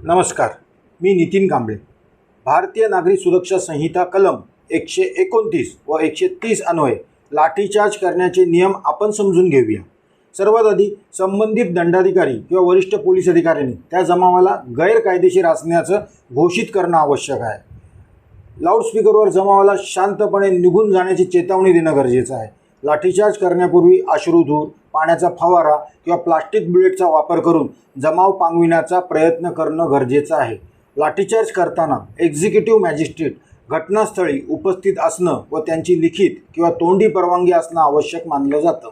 नमस्कार, मी नितीन कांबळे. भारतीय नागरी सुरक्षा संहिता कलम 129 व 130 अन्वये लाठीचार्ज करण्याचे नियम आपण समजून घेऊया. सर्वात आधी संबंधित दंडाधिकारी किंवा वरिष्ठ पोलीस अधिकाऱ्यांनी त्या जमावाला गैरकायदेशीर असण्याचं घोषित करणं आवश्यक आहे. लाऊडस्पीकरवर जमावाला शांतपणे निघून जाण्याची चेतावणी देणं गरजेचं आहे. लाठीचार्ज करण्यापूर्वी अश्रुधूर, पाण्याचा फवारा किंवा प्लास्टिक बुलेटचा वापर करून जमाव पांगविण्याचा प्रयत्न करणं गरजेचं आहे. लाठीचार्ज करताना एक्झिक्युटिव्ह मॅजिस्ट्रेट घटनास्थळी उपस्थित असणं व त्यांची लिखित किंवा तोंडी परवानगी असणं आवश्यक मानलं जातं.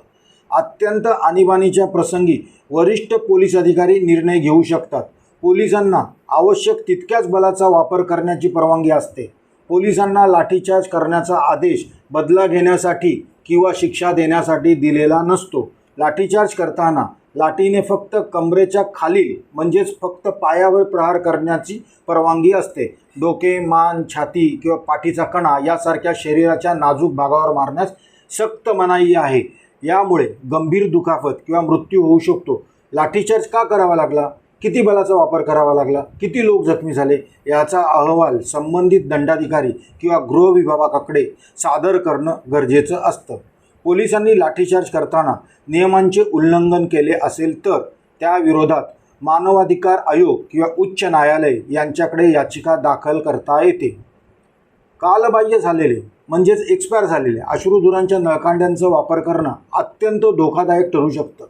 अत्यंत आणीबाणीच्या प्रसंगी वरिष्ठ पोलीस अधिकारी निर्णय घेऊ शकतात. पोलिसांना आवश्यक तितक्याच बलाचा वापर करण्याची परवानगी असते. पोलिसांना लाठीचार्ज करण्याचा आदेश बदला घेण्यासाठी किंवा शिक्षा देण्यासाठी दिलेला नसतो. लाठीचार्ज करताना लाठीने फक्त कमरेच्या खालील म्हणजेच फक्त पायावर प्रहार करण्याची परवानगी असते. डोके, मान, छाती किंवा पाठीचा कणा यासारख्या शरीराच्या नाजूक भागावर मारण्यास सक्त मनाई आहे. यामुळे गंभीर दुखापत किंवा मृत्यू होऊ शकतो. लाठीचार्ज का करावा लागला, किती बलाचा वापर करावा लागला, किती लोक जखमी झाले याचा अहवाल संबंधित दंडाधिकारी किंवा गृह विभागाकडे सादर करणं गरजेचं असतं. पोलिसांनी लाठीचार्ज करताना नियमांचे उल्लंघन केले असेल तर त्या विरोधात मानवाधिकार आयोग किंवा उच्च न्यायालय यांच्याकडे याचिका दाखल करता येते. कालबाह्य झालेले म्हणजेच एक्सपायर झालेले अश्रुधुरांच्या नळकांड्यांचा वापर करणं अत्यंत धोकादायक ठरू शकतं.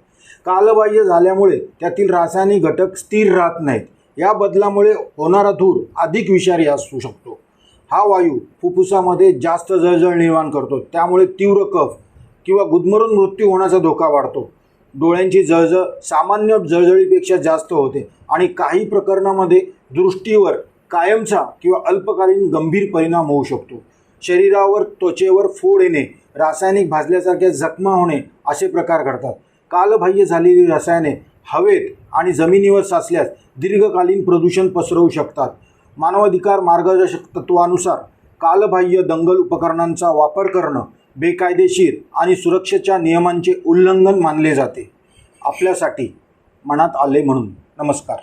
कालबाह्य झाल्यामुळे त्यातील रासायनिक घटक स्थिर राहत नाहीत. या बदलामुळे होणारा धूर अधिक विषारी असू शकतो. हा वायू फुफ्फुसामध्ये जास्त जळजळ निर्माण करतो. त्यामुळे तीव्र कफ किंवा गुदमरून मृत्यू होण्याचा धोका वाढतो. डोळ्यांची जळजळ सामान्य जळजळीपेक्षा जास्त होते आणि काही प्रकरणामध्ये दृष्टीवर कायमचा किंवा अल्पकालीन गंभीर परिणाम होऊ शकतो. शरीरावर, त्वचेवर फोड येणे, रासायनिक भाजल्यासारख्या जखमा होणे असे प्रकार घडतात. कालबाह्य झालेली रसायने हवेत आणि जमिनीवर साचल्यास दीर्घकालीन प्रदूषण पसरवू शकतात. मानवाधिकार मार्गदर्शक तत्वानुसार कालबाह्य दंगल उपकरणांचा वापर करणं बेकायदेशीर आणि सुरक्षेच्या नियमांचे उल्लंघन मानले जाते. आपल्यासाठी मनात आले म्हणून. नमस्कार.